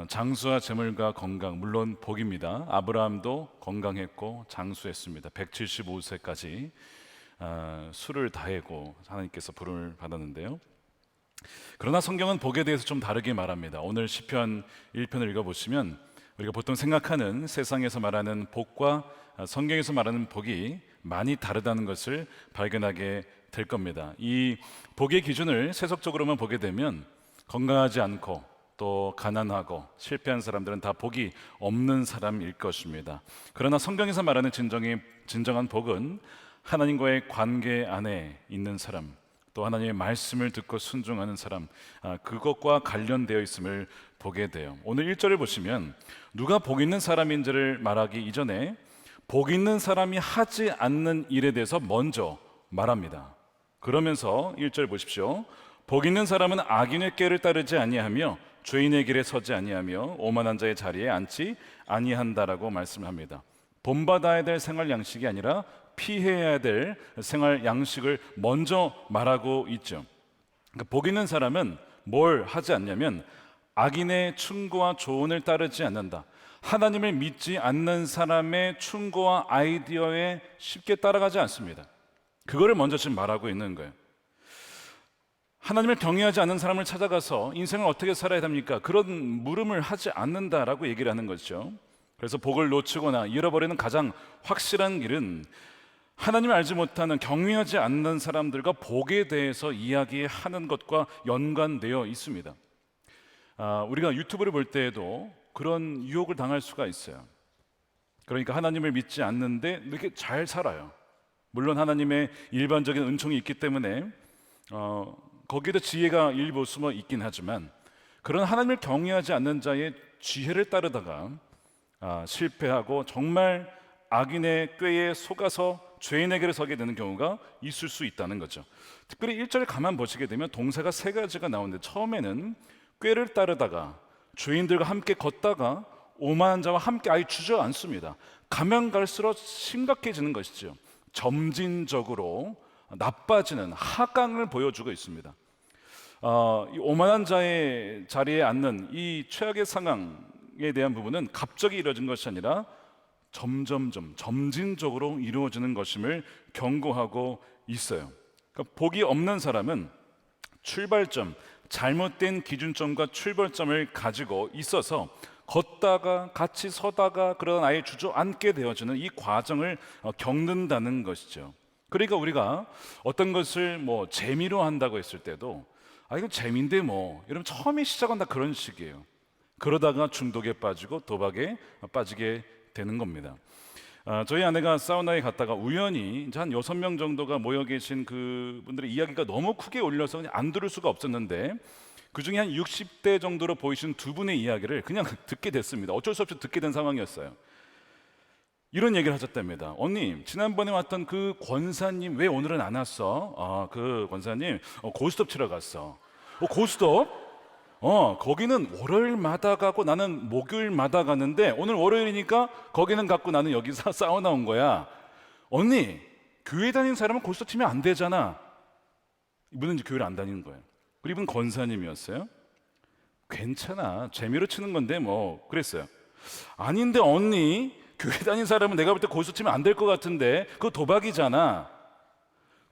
장수와 재물과 건강, 물론 복입니다. 아브라함도 건강했고 장수했습니다. 175세까지 수를 다하고 하나님께서 부름을 받았는데요. 그러나 성경은 복에 대해서 좀 다르게 말합니다. 오늘 시편 1편을 읽어보시면 우리가 보통 생각하는 세상에서 말하는 복과 성경에서 말하는 복이 많이 다르다는 것을 발견하게 될 겁니다. 이 복의 기준을 세속적으로만 보게 되면 건강하지 않고 또 가난하고 실패한 사람들은 다 복이 없는 사람일 것입니다. 그러나 성경에서 말하는 진정한 복은 하나님과의 관계 안에 있는 사람, 또 하나님의 말씀을 듣고 순종하는 사람, 그것과 관련되어 있음을 보게 돼요. 오늘 1절을 보시면 누가 복 있는 사람인지를 말하기 이전에 복 있는 사람이 하지 않는 일에 대해서 먼저 말합니다. 그러면서 1절 보십시오. 복 있는 사람은 악인의 꾀를 따르지 아니하며 죄인의 길에 서지 아니하며 오만한 자의 자리에 앉지 아니한다라고 말씀합니다. 본받아야 될 생활 양식이 아니라 피해야 될 생활 양식을 먼저 말하고 있죠. 그러니까 복 있는 사람은 뭘 하지 않냐면 악인의 충고와 조언을 따르지 않는다. 하나님을 믿지 않는 사람의 충고와 아이디어에 쉽게 따라가지 않습니다. 그거를 먼저 지금 말하고 있는 거예요. 하나님을 경외하지 않는 사람을 찾아가서 인생을 어떻게 살아야 됩니까? 그런 물음을 하지 않는다라고 얘기를 하는 거죠. 그래서 복을 놓치거나 잃어버리는 가장 확실한 길은 하나님을 알지 못하는, 경외하지 않는 사람들과 복에 대해서 이야기하는 것과 연관되어 있습니다. 우리가 유튜브를 볼 때에도 그런 유혹을 당할 수가 있어요. 그러니까 하나님을 믿지 않는데 이렇게 잘 살아요. 물론 하나님의 일반적인 은총이 있기 때문에 거기에도 지혜가 일부 숨어 있긴 하지만 그런 하나님을 경외하지 않는 자의 지혜를 따르다가 실패하고 정말 악인의 꾀에 속아서 죄인에게 서게 되는 경우가 있을 수 있다는 거죠. 특별히 1절을 가만 보시게 되면 동사가 세 가지가 나오는데 처음에는 꾀를 따르다가 죄인들과 함께 걷다가 오만한 자와 함께 아예 주저앉습니다. 가면 갈수록 심각해지는 것이죠. 점진적으로 나빠지는 하강을 보여주고 있습니다. 이 오만한 자의 자리에 앉는 이 최악의 상황에 대한 부분은 갑자기 이루어진 것이 아니라 점진적으로 이루어지는 것임을 경고하고 있어요. 그러니까 복이 없는 사람은 출발점, 잘못된 기준점과 출발점을 가지고 있어서 걷다가 같이 서다가 그런 아예 주저앉게 되어지는 이 과정을 겪는다는 것이죠. 그러니까 우리가 어떤 것을 재미로 한다고 했을 때도 이건 재미인데 이러면 처음에 시작은 다 그런 식이에요. 그러다가 중독에 빠지고 도박에 빠지게 되는 겁니다. 저희 아내가 사우나에 갔다가 우연히 이제 한 6명 정도가 모여 계신 그분들의 이야기가 너무 크게 울려서 그냥 안 들을 수가 없었는데 그 중에 한 60대 정도로 보이신 두 분의 이야기를 그냥 듣게 됐습니다. 어쩔 수 없이 듣게 된 상황이었어요. 이런 얘기를 하셨답니다. 언니, 지난번에 왔던 그 권사님 왜 오늘은 안 왔어? 그 권사님 고스톱 치러 갔어. 고스톱? 거기는 월요일마다 가고 나는 목요일마다 가는데 오늘 월요일이니까 거기는 갔고 나는 여기서 사우나 온 거야. 언니, 교회 다니는 사람은 고스톱 치면 안 되잖아. 이분은 이제 교회를 안 다니는 거예요. 그리고 이분 권사님이었어요. 괜찮아, 재미로 치는 건데 그랬어요. 아닌데 언니, 교회 다니는 사람은 내가 볼 때 고스톱 치면 안 될 것 같은데 그거 도박이잖아.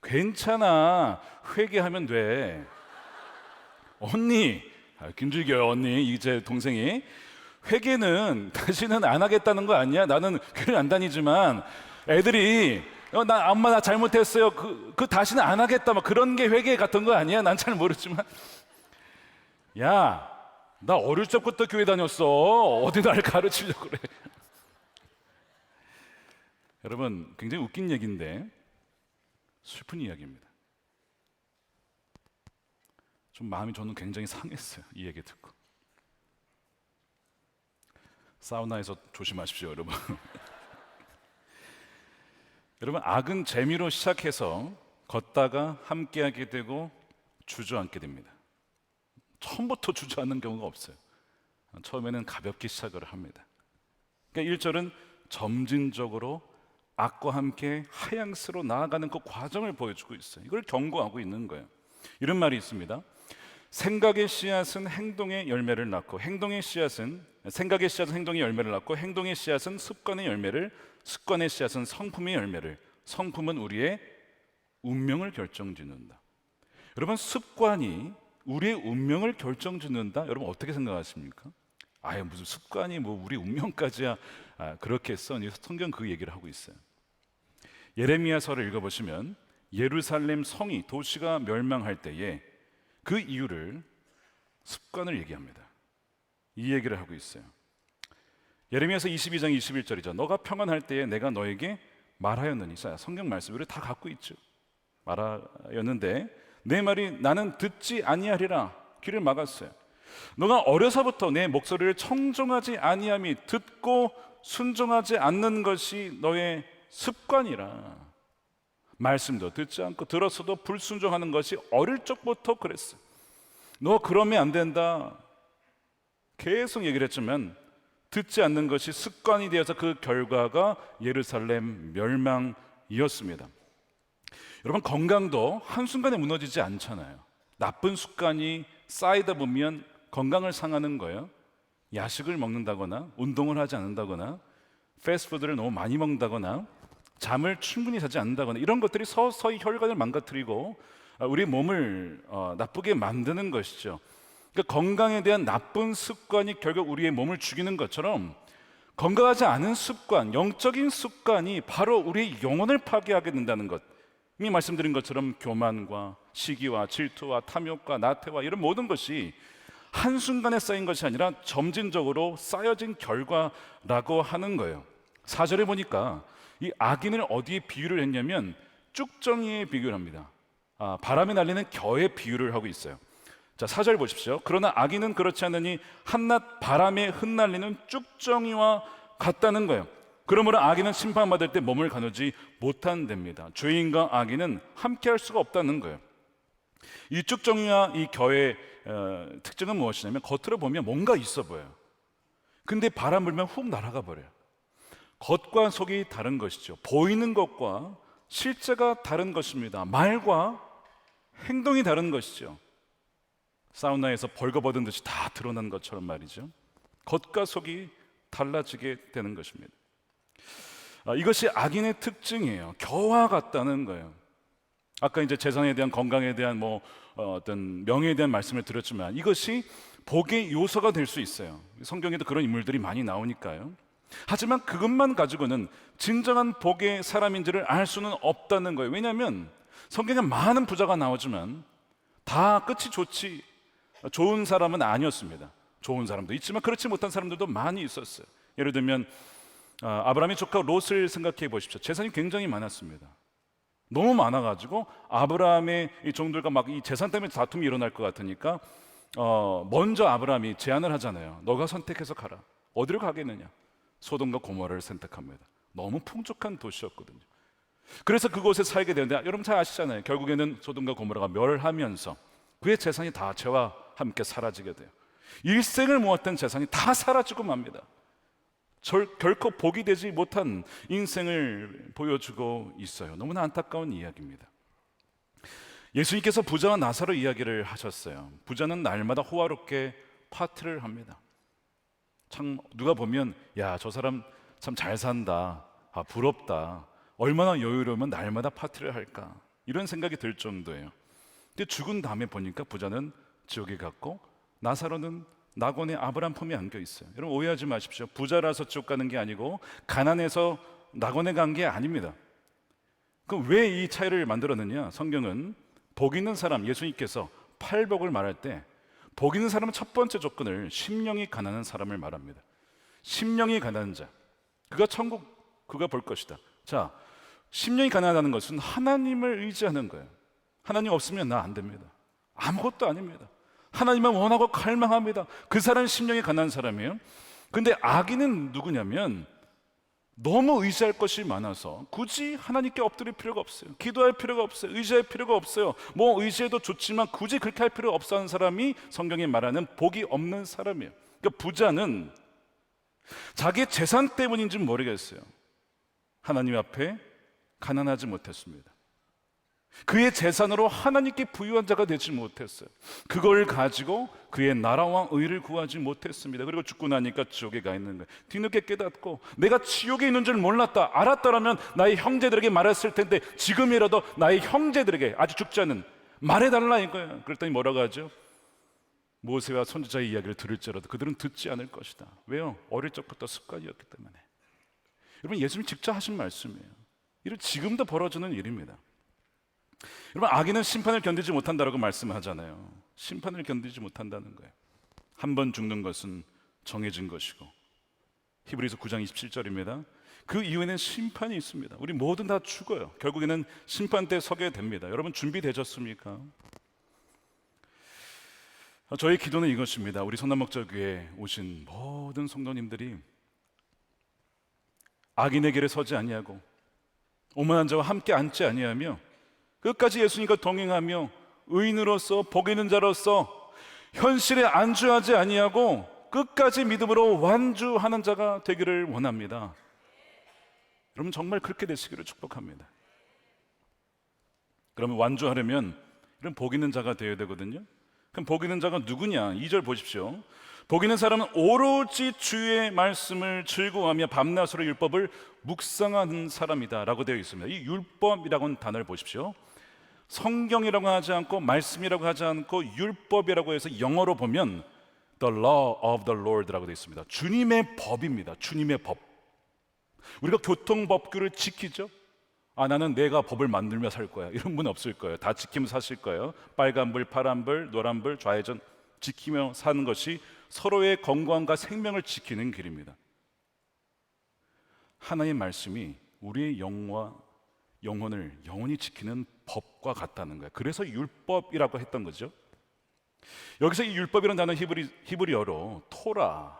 괜찮아, 회개하면 돼. 언니, 김줄기요 언니, 이제 동생이 회개는 다시는 안 하겠다는 거 아니야? 나는 교회를 안 다니지만 애들이 엄마 나 잘못했어요, 그 다시는 안 하겠다 그런 게 회개 같은 거 아니야? 난 잘 모르지만 야, 나 어릴 적부터 교회 다녔어. 어디 날 가르치려고 그래. 여러분, 굉장히 웃긴 얘기인데 슬픈 이야기입니다. 좀 마음이 저는 굉장히 상했어요, 이 얘기 듣고. 사우나에서 조심하십시오, 여러분. 여러분, 악은 재미로 시작해서 걷다가 함께하게 되고 주저앉게 됩니다. 처음부터 주저앉는 경우가 없어요. 처음에는 가볍게 시작을 합니다. 그러니까 1절은 점진적으로 악과 함께 하향스로 나아가는 그 과정을 보여주고 있어요. 이걸 경고하고 있는 거예요. 이런 말이 있습니다. 생각의 씨앗은 행동의 열매를 낳고 생각의 씨앗은 행동의 열매를 낳고 행동의 씨앗은 습관의 씨앗은 성품의 열매를, 성품은 우리의 운명을 결정짓는다. 여러분, 습관이 우리의 운명을 결정짓는다? 여러분 어떻게 생각하십니까? 아예 무슨 습관이 뭐 우리 운명까지야, 그렇게 했어? 성경 그 얘기를 하고 있어요. 예레미야서를 읽어보시면 예루살렘 성이, 도시가 멸망할 때에 그 이유를, 습관을 얘기합니다. 이 얘기를 하고 있어요. 예레미야서 22장 21절이죠. 너가 평안할 때에 내가 너에게 말하였느니. 자, 성경 말씀 우리 다 갖고 있죠. 말하였는데 내 말이 나는 듣지 아니하리라. 귀를 막았어요. 너가 어려서부터 내 목소리를 청종하지 아니함이, 듣고 순종하지 않는 것이 너의 습관이라. 말씀도 듣지 않고 들었어도 불순종하는 것이 어릴 적부터 그랬어. 너 그러면 안 된다. 계속 얘기를 했지만 듣지 않는 것이 습관이 되어서 그 결과가 예루살렘 멸망이었습니다. 여러분, 건강도 한순간에 무너지지 않잖아요. 나쁜 습관이 쌓이다 보면 건강을 상하는 거예요. 야식을 먹는다거나 운동을 하지 않는다거나 패스트푸드를 너무 많이 먹는다거나 잠을 충분히 자지 않는다거나 이런 것들이 서서히 혈관을 망가뜨리고 우리 몸을 나쁘게 만드는 것이죠. 그러니까 건강에 대한 나쁜 습관이 결국 우리의 몸을 죽이는 것처럼 건강하지 않은 습관, 영적인 습관이 바로 우리의 영혼을 파괴하게 된다는 것. 이미 말씀드린 것처럼 교만과 시기와 질투와 탐욕과 나태와 이런 모든 것이 한순간에 쌓인 것이 아니라 점진적으로 쌓여진 결과라고 하는 거예요. 4절에 보니까 이 악인을 어디에 비유를 했냐면 쭉정이에 비유를 합니다. 바람에 날리는 겨에 비유를 하고 있어요. 자, 4절 보십시오. 그러나 악인은 그렇지 않으니 한낱 바람에 흩날리는 쭉정이와 같다는 거예요. 그러므로 악인은 심판받을 때 몸을 가누지 못한답니다. 죄인과 악인은 함께 할 수가 없다는 거예요. 이 쭉정이와 이 겨의 특징은 무엇이냐면 겉으로 보면 뭔가 있어 보여요. 근데 바람 불면 훅 날아가 버려요. 겉과 속이 다른 것이죠. 보이는 것과 실제가 다른 것입니다. 말과 행동이 다른 것이죠. 사우나에서 벌거벗은 듯이 다 드러난 것처럼 말이죠. 겉과 속이 달라지게 되는 것입니다. 이것이 악인의 특징이에요. 겨와 같다는 거예요. 아까 이제 재산에 대한, 건강에 대한 어떤 명예에 대한 말씀을 드렸지만 이것이 복의 요소가 될 수 있어요. 성경에도 그런 인물들이 많이 나오니까요. 하지만 그것만 가지고는 진정한 복의 사람인지를 알 수는 없다는 거예요. 왜냐하면 성경에 많은 부자가 나오지만 다 끝이 좋은 사람은 아니었습니다. 좋은 사람도 있지만 그렇지 못한 사람들도 많이 있었어요. 예를 들면 아브라함의 조카 롯을 생각해 보십시오. 재산이 굉장히 많았습니다. 너무 많아가지고 아브라함의 이 종들과 막 이 재산 때문에 다툼이 일어날 것 같으니까 먼저 아브라함이 제안을 하잖아요. 너가 선택해서 가라. 어디로 가겠느냐? 소돔과 고모라를 선택합니다. 너무 풍족한 도시였거든요. 그래서 그곳에 살게 되는데 여러분 잘 아시잖아요. 결국에는 소돔과 고모라가 멸하면서 그의 재산이 다 죄와 함께 사라지게 돼요. 일생을 모았던 재산이 다 사라지고 맙니다. 결코 복이 되지 못한 인생을 보여주고 있어요. 너무나 안타까운 이야기입니다. 예수님께서 부자와 나사로 이야기를 하셨어요. 부자는 날마다 호화롭게 파티를 합니다. 참 누가 보면 야, 저 사람 참 잘 산다, 부럽다, 얼마나 여유로우면 날마다 파티를 할까, 이런 생각이 들 정도예요. 근데 죽은 다음에 보니까 부자는 지옥에 갔고 나사로는 낙원의 아브람 품에 안겨 있어요. 여러분 오해하지 마십시오. 부자라서 지옥 가는 게 아니고 가난해서 낙원에 간 게 아닙니다. 그럼 왜 이 차이를 만들었느냐? 성경은 복 있는 사람, 예수님께서 팔복을 말할 때 복 있는 사람은 첫 번째 조건을 심령이 가난한 사람을 말합니다. 심령이 가난한 자, 그가 천국, 그가 볼 것이다. 자, 심령이 가난하다는 것은 하나님을 의지하는 거예요. 하나님 없으면 나 안 됩니다. 아무것도 아닙니다. 하나님만 원하고 갈망합니다. 그 사람은 심령이 가난한 사람이에요. 근데 악인은 누구냐면 너무 의지할 것이 많아서 굳이 하나님께 엎드릴 필요가 없어요. 기도할 필요가 없어요. 의지할 필요가 없어요. 의지해도 좋지만 굳이 그렇게 할 필요가 없어 하는 사람이 성경이 말하는 복이 없는 사람이에요. 그러니까 부자는 자기의 재산 때문인지는 모르겠어요. 하나님 앞에 가난하지 못했습니다. 그의 재산으로 하나님께 부유한 자가 되지 못했어요. 그걸 가지고 그의 나라와 의를 구하지 못했습니다. 그리고 죽고 나니까 지옥에 가 있는 거예요. 뒤늦게 깨닫고 내가 지옥에 있는 줄 몰랐다, 알았더라면 나의 형제들에게 말했을 텐데 지금이라도 나의 형제들에게, 아직 죽지 않은, 말해달라 이거예요. 그랬더니 뭐라고 하죠? 모세와 선지자의 이야기를 들을지라도 그들은 듣지 않을 것이다. 왜요? 어릴 적부터 습관이었기 때문에. 여러분, 예수님이 직접 하신 말씀이에요. 이는 지금도 벌어지는 일입니다. 여러분, 악인은 심판을 견디지 못한다라고 말씀하잖아요. 심판을 견디지 못한다는 거예요. 한 번 죽는 것은 정해진 것이고, 히브리서 9장 27절입니다. 그 이후에는 심판이 있습니다. 우리 모두 다 죽어요. 결국에는 심판대에 서게 됩니다. 여러분, 준비되셨습니까? 저희 기도는 이것입니다. 우리 선남목적교회에 오신 모든 성도님들이 악인의 길에 서지 아니하고 오만한 자와 함께 앉지 아니하며 끝까지 예수님과 동행하며 의인으로서 복 있는 자로서 현실에 안주하지 아니하고 끝까지 믿음으로 완주하는 자가 되기를 원합니다. 여러분, 정말 그렇게 되시기를 축복합니다. 그러면 완주하려면 이런 복 있는 자가 되어야 되거든요. 그럼 복 있는 자가 누구냐? 2절 보십시오. 복 있는 사람은 오로지 주의 말씀을 즐거워하며 밤낮으로 율법을 묵상하는 사람이다 라고 되어 있습니다. 이 율법이라고 하는 단어를 보십시오. 성경이라고 하지 않고 말씀이라고 하지 않고 율법이라고 해서 영어로 보면 The law of the Lord라고 되어 있습니다. 주님의 법입니다. 주님의 법. 우리가 교통법규를 지키죠. 나는 내가 법을 만들며 살 거야, 이런 분 없을 거예요. 다 지키며 사실 거예요. 빨간불, 파란불, 노란불, 좌회전 지키며 사는 것이 서로의 건강과 생명을 지키는 길입니다. 하나님의 말씀이 우리의 영과 영혼을 영원히 지키는 법과 같다는 거예요. 그래서 율법이라고 했던 거죠. 여기서 이 율법이라는 단어 히브리어로 토라,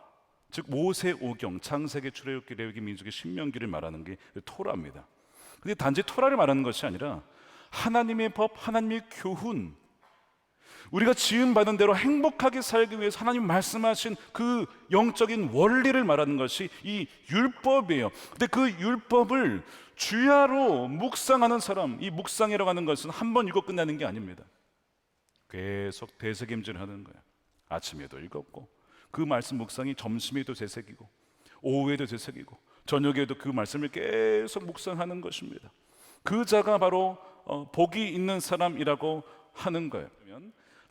즉 모세오경, 창세기, 출애굽기, 레위기, 민수기, 신명기를 말하는 게 토라입니다. 근데 단지 토라를 말하는 것이 아니라 하나님의 법, 하나님의 교훈, 우리가 지음받은 대로 행복하게 살기 위해서 하나님 말씀하신 그 영적인 원리를 말하는 것이 이 율법이에요. 근데 그 율법을 주야로 묵상하는 사람, 이 묵상이라고 하는 것은 한 번 읽고 끝나는 게 아닙니다. 계속 되새김질하는 거예요. 아침에도 읽었고, 그 말씀 묵상이 점심에도 되새기고, 오후에도 되새기고, 저녁에도 그 말씀을 계속 묵상하는 것입니다. 그 자가 바로 복이 있는 사람이라고 하는 거예요.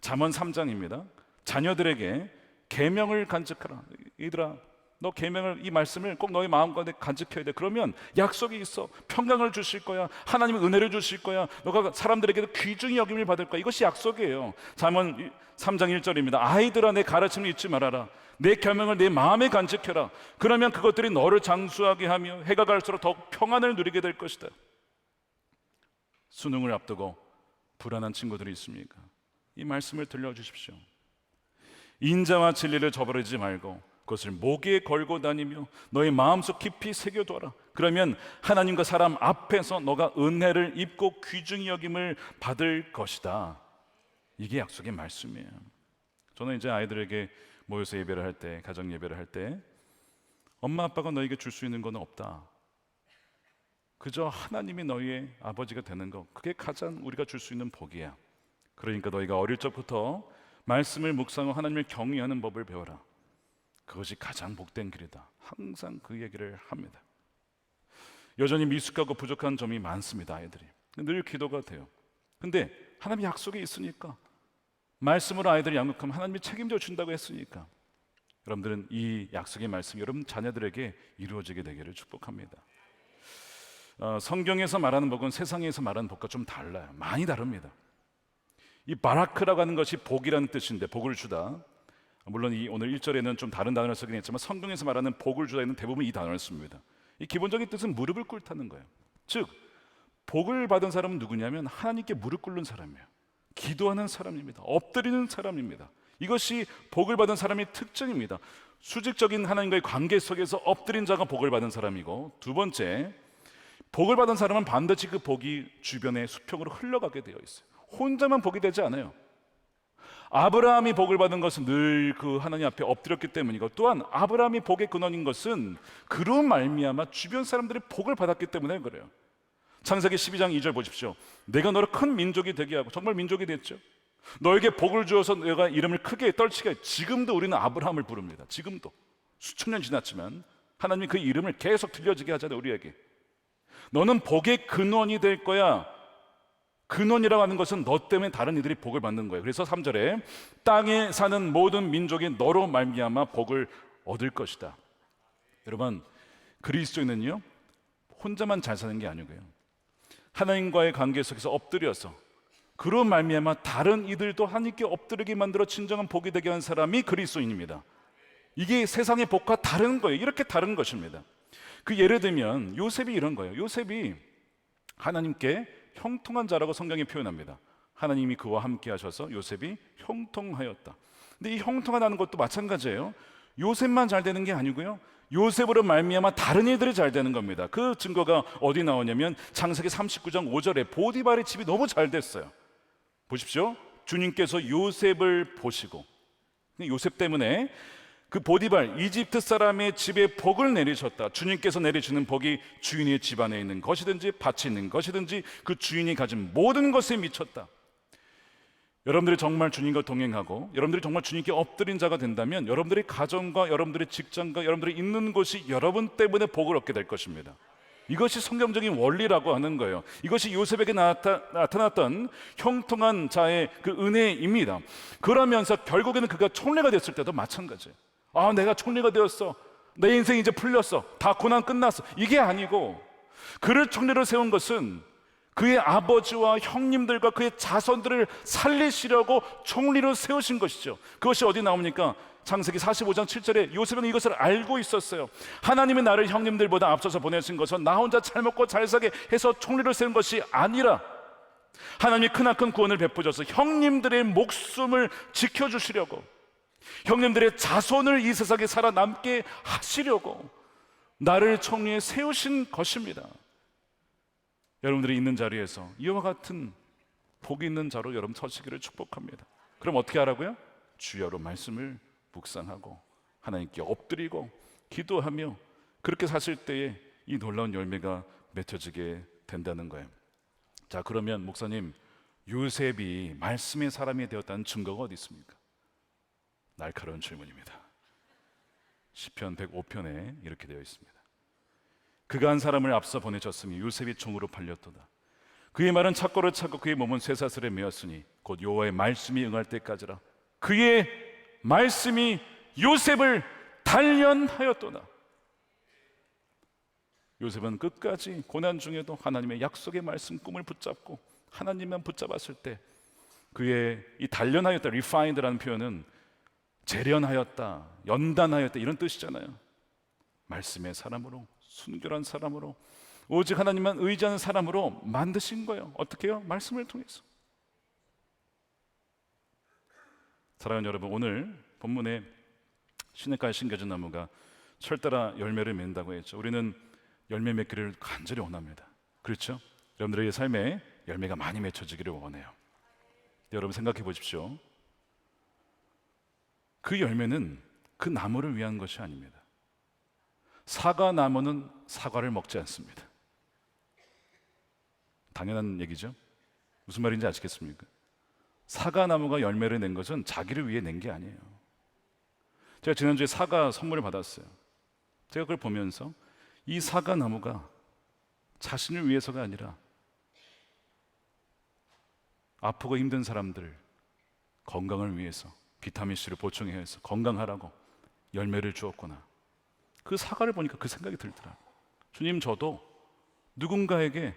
잠언 3장입니다. 자녀들에게 계명을 간직하라. 얘들아, 너 계명을, 이 말씀을 꼭 너의 마음 가운데 간직해야 돼. 그러면 약속이 있어. 평강을 주실 거야. 하나님의 은혜를 주실 거야. 너가 사람들에게도 귀중히 여김을 받을 거야. 이것이 약속이에요. 잠언 3장 1절입니다. 아이들아, 내 가르침을 잊지 말아라. 내 계명을 내 마음에 간직해라. 그러면 그것들이 너를 장수하게 하며 해가 갈수록 더욱 평안을 누리게 될 것이다. 수능을 앞두고 불안한 친구들이 있습니까? 이 말씀을 들려주십시오. 인자와 진리를 저버리지 말고 그것을 목에 걸고 다니며 너의 마음속 깊이 새겨둬라. 그러면 하나님과 사람 앞에서 너가 은혜를 입고 귀중히 여김을 받을 것이다. 이게 약속의 말씀이에요. 저는 이제 아이들에게 모여서 예배를 할 때, 가정 예배를 할 때, 엄마 아빠가 너에게 줄 수 있는 건 없다. 그저 하나님이 너희의 아버지가 되는 것, 그게 가장 우리가 줄 수 있는 복이야. 그러니까 너희가 어릴 적부터 말씀을 묵상하고 하나님을 경외하는 법을 배워라. 그것이 가장 복된 길이다. 항상 그 얘기를 합니다. 여전히 미숙하고 부족한 점이 많습니다. 아이들이 늘 기도가 돼요. 근데 하나님 약속이 있으니까, 말씀으로 아이들을 양육하면 하나님이 책임져 준다고 했으니까, 여러분들은 이 약속의 말씀이 여러분 자녀들에게 이루어지게 되기를 축복합니다. 성경에서 말하는 복은 세상에서 말하는 복과 좀 달라요. 많이 다릅니다. 이 바라크라고 하는 것이 복이라는 뜻인데, 복을 주다. 물론 이 오늘 1절에는 좀 다른 단어를 쓰긴 했지만 성경에서 말하는 복을 주다에는 대부분 이 단어를 씁니다. 이 기본적인 뜻은 무릎을 꿇다는 거예요. 즉 복을 받은 사람은 누구냐면 하나님께 무릎 꿇는 사람이에요. 기도하는 사람입니다. 엎드리는 사람입니다. 이것이 복을 받은 사람의 특징입니다. 수직적인 하나님과의 관계 속에서 엎드린 자가 복을 받은 사람이고, 두 번째, 복을 받은 사람은 반드시 그 복이 주변의 수평으로 흘러가게 되어 있어요. 혼자만 복이 되지 않아요. 아브라함이 복을 받은 것은 늘 그 하나님 앞에 엎드렸기 때문이고, 또한 아브라함이 복의 근원인 것은 그로 말미암아 주변 사람들이 복을 받았기 때문에 그래요. 창세기 12장 2절 보십시오. 내가 너를 큰 민족이 되게 하고, 정말 민족이 됐죠. 너에게 복을 주어서 내가 이름을 크게 떨치게 해. 지금도 우리는 아브라함을 부릅니다. 지금도 수천 년 지났지만 하나님이 그 이름을 계속 들려지게 하잖아요. 우리에게 너는 복의 근원이 될 거야. 근원이라고 하는 것은 너 때문에 다른 이들이 복을 받는 거예요. 그래서 3절에 땅에 사는 모든 민족이 너로 말미암아 복을 얻을 것이다. 여러분, 그리스도인은요 혼자만 잘 사는 게 아니고요, 하나님과의 관계 속에서 엎드려서 그로 말미암아 다른 이들도 하나님께 엎드리게 만들어 진정한 복이 되게 한 사람이 그리스도인입니다. 이게 세상의 복과 다른 거예요. 이렇게 다른 것입니다. 그 예를 들면 요셉이 이런 거예요. 요셉이 하나님께 형통한 자라고 성경이 표현합니다. 하나님이 그와 함께 하셔서 요셉이 형통하였다. 근데 이 형통하다는 것도 마찬가지예요. 요셉만 잘 되는 게 아니고요, 요셉으로 말미암아 다른 일들이 잘 되는 겁니다. 그 증거가 어디 나오냐면 창세기 39장 5절에 보디발의 집이 너무 잘 됐어요. 보십시오. 주님께서 요셉을 보시고 요셉 때문에 그 보디발 이집트 사람의 집에 복을 내리셨다. 주님께서 내리시는 복이 주인의 집안에 있는 것이든지 밭이 있는 것이든지 그 주인이 가진 모든 것에 미쳤다. 여러분들이 정말 주님과 동행하고 여러분들이 정말 주님께 엎드린 자가 된다면 여러분들의 가정과 여러분들의 직장과 여러분들이 있는 곳이 여러분 때문에 복을 얻게 될 것입니다. 이것이 성경적인 원리라고 하는 거예요. 이것이 요셉에게 나타났던 형통한 자의 그 은혜입니다. 그러면서 결국에는 그가 총리가 됐을 때도 마찬가지예요. 아, 내가 총리가 되었어, 내 인생이 이제 풀렸어, 다 고난 끝났어, 이게 아니고 그를 총리로 세운 것은 그의 아버지와 형님들과 그의 자손들을 살리시려고 총리로 세우신 것이죠. 그것이 어디 나옵니까? 창세기 45장 7절에 요셉은 이것을 알고 있었어요. 하나님이 나를 형님들보다 앞서서 보내신 것은 나 혼자 잘 먹고 잘 사게 해서 총리로 세운 것이 아니라 하나님이 크나큰 구원을 베푸셔서 형님들의 목숨을 지켜주시려고, 형님들의 자손을 이 세상에 살아남게 하시려고 나를 총리에 세우신 것입니다. 여러분들이 있는 자리에서 이와 같은 복이 있는 자로 여러분 서시기를 축복합니다. 그럼 어떻게 하라고요? 주여로 말씀을 묵상하고 하나님께 엎드리고 기도하며 그렇게 사실 때에 이 놀라운 열매가 맺혀지게 된다는 거예요. 자, 그러면 목사님, 요셉이 말씀의 사람이 되었다는 증거가 어디 있습니까? 날카로운 질문입니다. 시편 105편에 이렇게 되어 있습니다. 그가 한 사람을 앞서 보내셨으니 요셉이 종으로 팔렸도다. 그의 말은 착고를 찾고 그의 몸은 쇠사슬에 매었으니 곧 여호와의 말씀이 응할 때까지라. 그의 말씀이 요셉을 단련하였도다. 요셉은 끝까지 고난 중에도 하나님의 약속의 말씀 꿈을 붙잡고 하나님만 붙잡았을 때 그의 이 단련하였다, refined라는 표현은 재련하였다, 연단하였다 이런 뜻이잖아요. 말씀의 사람으로, 순결한 사람으로, 오직 하나님만 의지하는 사람으로 만드신 거예요. 어떻게 해요? 말씀을 통해서. 사랑하는 여러분, 오늘 본문에 시냇가에 심겨진 나무가 철따라 열매를 맺는다고 했죠. 우리는 열매 맺기를 간절히 원합니다. 그렇죠? 여러분들의 삶에 열매가 많이 맺혀지기를 원해요. 여러분 생각해 보십시오. 그 열매는 그 나무를 위한 것이 아닙니다. 사과 나무는 사과를 먹지 않습니다. 당연한 얘기죠. 무슨 말인지 아시겠습니까? 사과 나무가 열매를 낸 것은 자기를 위해 낸 게 아니에요. 제가 지난주에 사과 선물을 받았어요. 제가 그걸 보면서 이 사과 나무가 자신을 위해서가 아니라 아프고 힘든 사람들 건강을 위해서 비타민C를 보충해야 해서 건강하라고 열매를 주었구나. 그 사과를 보니까 그 생각이 들더라고요. 주님, 저도 누군가에게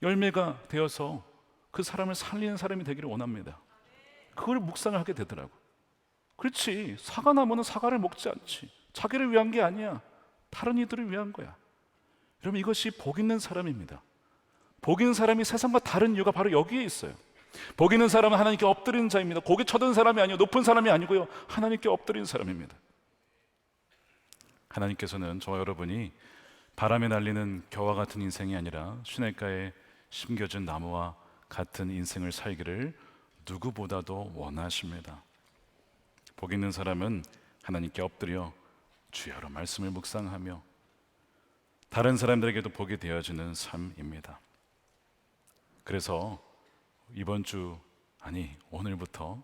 열매가 되어서 그 사람을 살리는 사람이 되기를 원합니다. 그걸 묵상을 하게 되더라고요. 그렇지, 사과나무는 사과를 먹지 않지. 자기를 위한 게 아니야. 다른 이들을 위한 거야. 여러분, 이것이 복 있는 사람입니다. 복 있는 사람이 세상과 다른 이유가 바로 여기에 있어요. 복 있는 사람은 하나님께 엎드리는 자입니다. 고개 쳐든 사람이 아니고 높은 사람이 아니고요, 하나님께 엎드리는 사람입니다. 하나님께서는 저와 여러분이 바람에 날리는 겨와 같은 인생이 아니라 시냇가에 심겨진 나무와 같은 인생을 살기를 누구보다도 원하십니다. 복 있는 사람은 하나님께 엎드려 주여로 말씀을 묵상하며 다른 사람들에게도 복이 되어지는 삶입니다. 그래서 이번 주 아니 오늘부터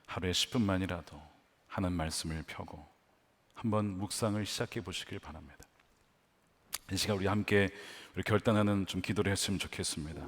하루에 10분만이라도 하는 말씀을 펴고 한번 묵상을 시작해 보시길 바랍니다. 이 시간 우리 함께 우리 결단하는 좀 기도를 했으면 좋겠습니다.